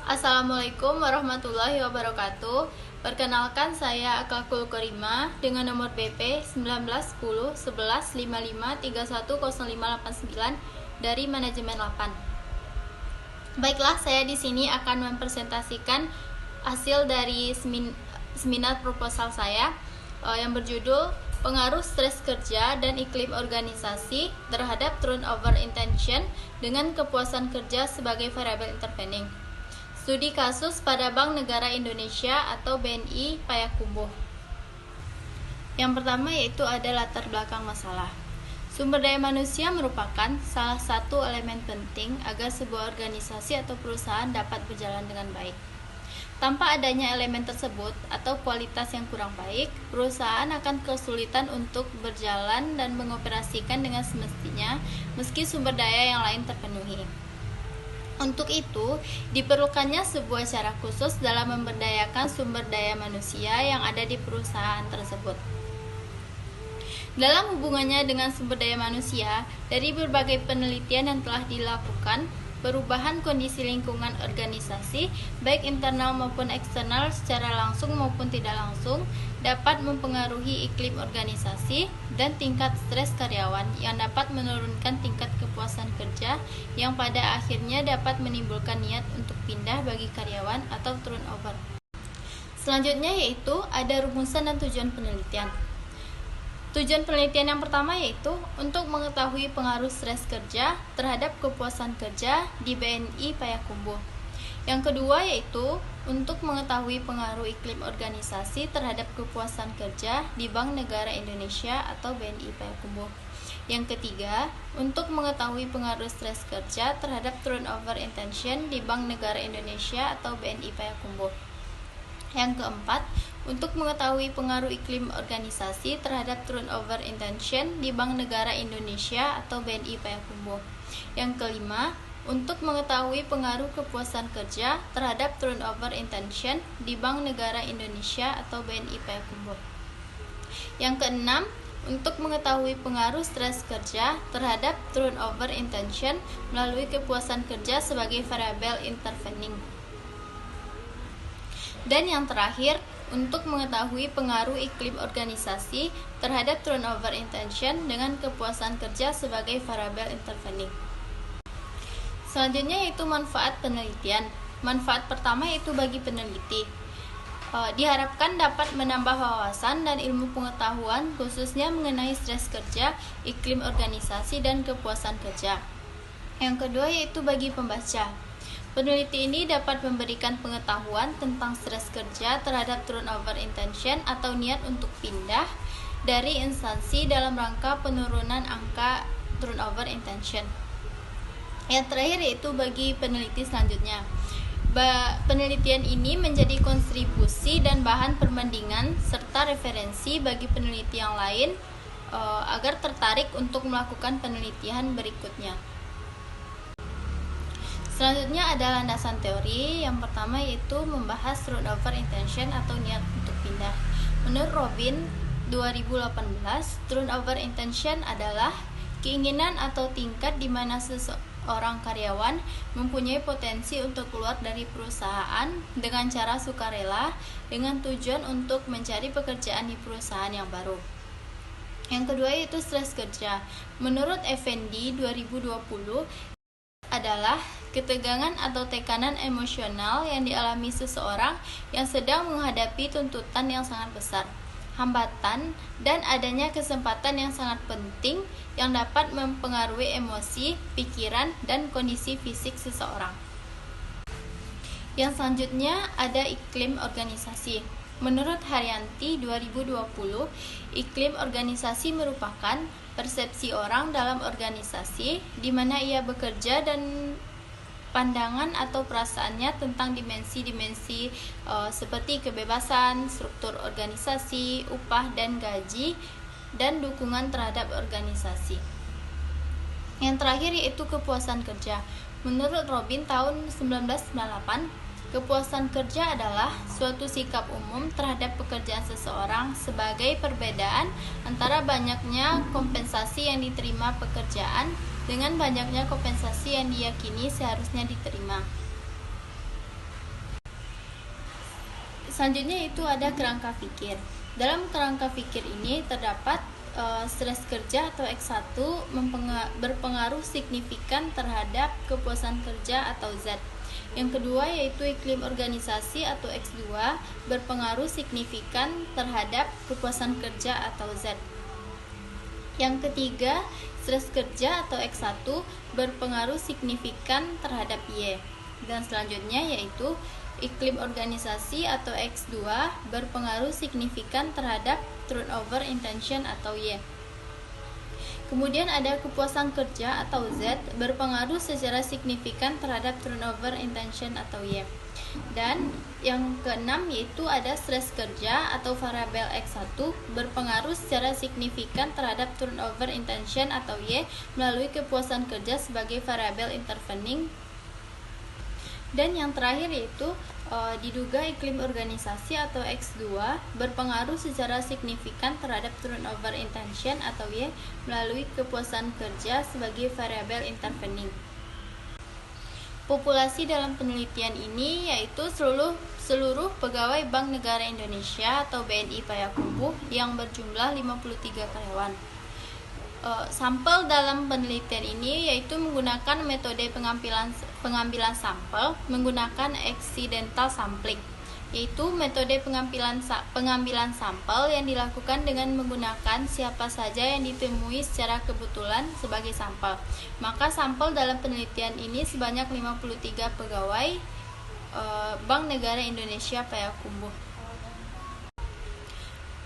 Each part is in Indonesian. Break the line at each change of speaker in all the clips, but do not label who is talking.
Assalamualaikum warahmatullahi wabarakatuh. Perkenalkan, saya Akakul Korima dengan nomor BP 19101155310589 dari manajemen 8. Baiklah, saya di sini akan mempresentasikan hasil dari seminar proposal saya yang berjudul Pengaruh Stres Kerja dan Iklim Organisasi terhadap Turnover Intention dengan Kepuasan Kerja sebagai Variabel Intervening. Studi kasus pada Bank Negara Indonesia atau BNI Payakumbuh. Yang pertama yaitu ada latar belakang masalah. Sumber daya manusia merupakan salah satu elemen penting agar sebuah organisasi atau perusahaan dapat berjalan dengan baik. Tanpa adanya elemen tersebut atau kualitas yang kurang baik, perusahaan akan kesulitan untuk berjalan dan mengoperasikan dengan semestinya meski sumber daya yang lain terpenuhi. Untuk itu, diperlukannya sebuah cara khusus dalam memberdayakan sumber daya manusia yang ada di perusahaan tersebut. Dalam hubungannya dengan sumber daya manusia, dari berbagai penelitian yang telah dilakukan, perubahan kondisi lingkungan organisasi, baik internal maupun eksternal secara langsung maupun tidak langsung, dapat mempengaruhi iklim organisasi dan tingkat stres karyawan yang dapat menurunkan tingkat kepuasan kerja yang pada akhirnya dapat menimbulkan niat untuk pindah bagi karyawan atau turnover. Selanjutnya yaitu ada rumusan dan tujuan penelitian. Tujuan penelitian yang pertama yaitu untuk mengetahui pengaruh stres kerja terhadap kepuasan kerja di BNI Payakumbuh. Yang kedua yaitu untuk mengetahui pengaruh iklim organisasi terhadap kepuasan kerja di Bank Negara Indonesia atau BNI Payakumbuh. Yang ketiga, untuk mengetahui pengaruh stres kerja terhadap turnover intention di Bank Negara Indonesia atau BNI Payakumbuh. Yang keempat, untuk mengetahui pengaruh iklim organisasi terhadap turnover intention di Bank Negara Indonesia atau BNI Payakumbuh. Yang kelima, untuk mengetahui pengaruh kepuasan kerja terhadap turnover intention di Bank Negara Indonesia atau BNI Payakumbuh. Yang keenam, untuk mengetahui pengaruh stres kerja terhadap turnover intention melalui kepuasan kerja sebagai variabel intervening. Dan yang terakhir, untuk mengetahui pengaruh iklim organisasi terhadap turnover intention dengan kepuasan kerja sebagai variabel intervening. Selanjutnya yaitu manfaat penelitian. Manfaat pertama yaitu bagi peneliti. Diharapkan dapat menambah wawasan dan ilmu pengetahuan khususnya mengenai stres kerja, iklim organisasi, dan kepuasan kerja. Yang kedua yaitu bagi pembaca. Peneliti ini dapat memberikan pengetahuan tentang stres kerja terhadap turnover intention atau niat untuk pindah dari instansi dalam rangka penurunan angka turnover intention. Yang terakhir yaitu bagi peneliti selanjutnya. Penelitian ini menjadi kontribusi dan bahan perbandingan serta referensi bagi peneliti yang lain agar tertarik untuk melakukan penelitian berikutnya. Selanjutnya ada landasan teori. Yang pertama yaitu membahas turnover intention atau niat untuk pindah. Menurut Robin 2018, turnover intention adalah keinginan atau tingkat di mana seseorang karyawan mempunyai potensi untuk keluar dari perusahaan dengan cara sukarela dengan tujuan untuk mencari pekerjaan di perusahaan yang baru. Yang kedua yaitu stres kerja. Menurut Effendi 2020 adalah ketegangan atau tekanan emosional yang dialami seseorang yang sedang menghadapi tuntutan yang sangat besar, hambatan, dan adanya kesempatan yang sangat penting yang dapat mempengaruhi emosi, pikiran, dan kondisi fisik seseorang. Yang selanjutnya ada iklim organisasi. Menurut Haryanti 2020, iklim organisasi merupakan persepsi orang dalam organisasi di mana ia bekerja dan pandangan atau perasaannya tentang dimensi-dimensi seperti kebebasan, struktur organisasi, upah dan gaji, dan dukungan terhadap organisasi. Yang terakhir yaitu kepuasan kerja. Menurut Robin tahun 1998, kepuasan kerja adalah suatu sikap umum terhadap pekerjaan seseorang sebagai perbedaan antara banyaknya kompensasi yang diterima pekerjaan dengan banyaknya kompensasi yang diyakini seharusnya diterima. Selanjutnya itu ada kerangka pikir. Dalam kerangka pikir ini terdapat stres kerja atau X1 berpengaruh signifikan terhadap kepuasan kerja atau Z. Yang kedua yaitu iklim organisasi atau X2 berpengaruh signifikan terhadap kepuasan kerja atau Z. Yang ketiga, stres kerja atau X1 berpengaruh signifikan terhadap Y. Dan selanjutnya yaitu iklim organisasi atau X2 berpengaruh signifikan terhadap turnover intention atau Y. Kemudian ada kepuasan kerja atau Z berpengaruh secara signifikan terhadap turnover intention atau Y. Dan yang keenam yaitu ada stres kerja atau variabel X1 berpengaruh secara signifikan terhadap turnover intention atau Y melalui kepuasan kerja sebagai variabel intervening. Dan yang terakhir yaitu diduga iklim organisasi atau X2 berpengaruh secara signifikan terhadap turnover intention atau Y melalui kepuasan kerja sebagai variabel intervening. Populasi dalam penelitian ini yaitu seluruh pegawai Bank Negara Indonesia atau BNI Payakumbuh yang berjumlah 53 karyawan. Sampel dalam penelitian ini yaitu menggunakan metode pengambilan sampel menggunakan accidental sampling, yaitu metode pengambilan sampel yang dilakukan dengan menggunakan siapa saja yang ditemui secara kebetulan sebagai sampel. Maka sampel dalam penelitian ini sebanyak 53 pegawai Bank Negara Indonesia Payakumbuh.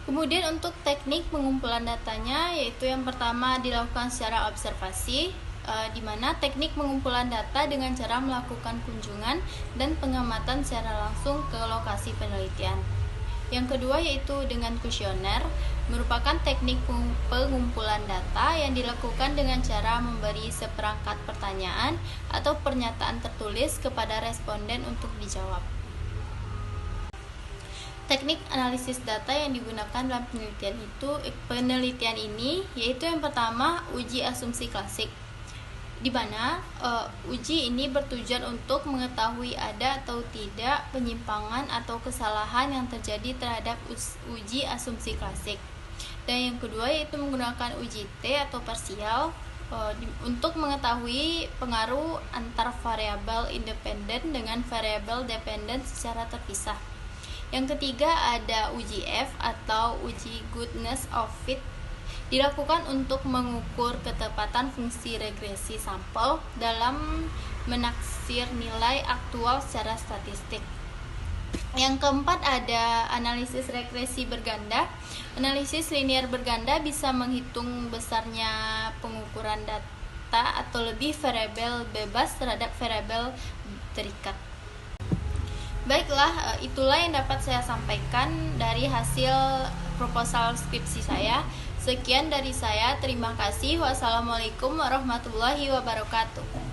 Kemudian untuk teknik pengumpulan datanya yaitu yang pertama dilakukan secara observasi, di mana teknik pengumpulan data dengan cara melakukan kunjungan dan pengamatan secara langsung ke lokasi penelitian. Yang kedua yaitu dengan kuesioner, merupakan teknik pengumpulan data yang dilakukan dengan cara memberi seperangkat pertanyaan atau pernyataan tertulis kepada responden untuk dijawab. Teknik analisis data yang digunakan dalam penelitian ini yaitu yang pertama uji asumsi klasik, di mana uji ini bertujuan untuk mengetahui ada atau tidak penyimpangan atau kesalahan yang terjadi terhadap uji asumsi klasik. Dan yang kedua yaitu menggunakan uji T atau parsial untuk mengetahui pengaruh antar variabel independen dengan variabel dependen secara terpisah. Yang ketiga ada uji F atau uji goodness of fit, dilakukan untuk mengukur ketepatan fungsi regresi sampel dalam menaksir nilai aktual secara statistik. Yang keempat ada analisis regresi berganda. Analisis linear berganda bisa menghitung besarnya pengukuran data atau lebih variabel bebas terhadap variabel terikat. Baiklah, itulah yang dapat saya sampaikan dari hasil proposal skripsi saya. Sekian dari saya, terima kasih. Wassalamualaikum warahmatullahi wabarakatuh.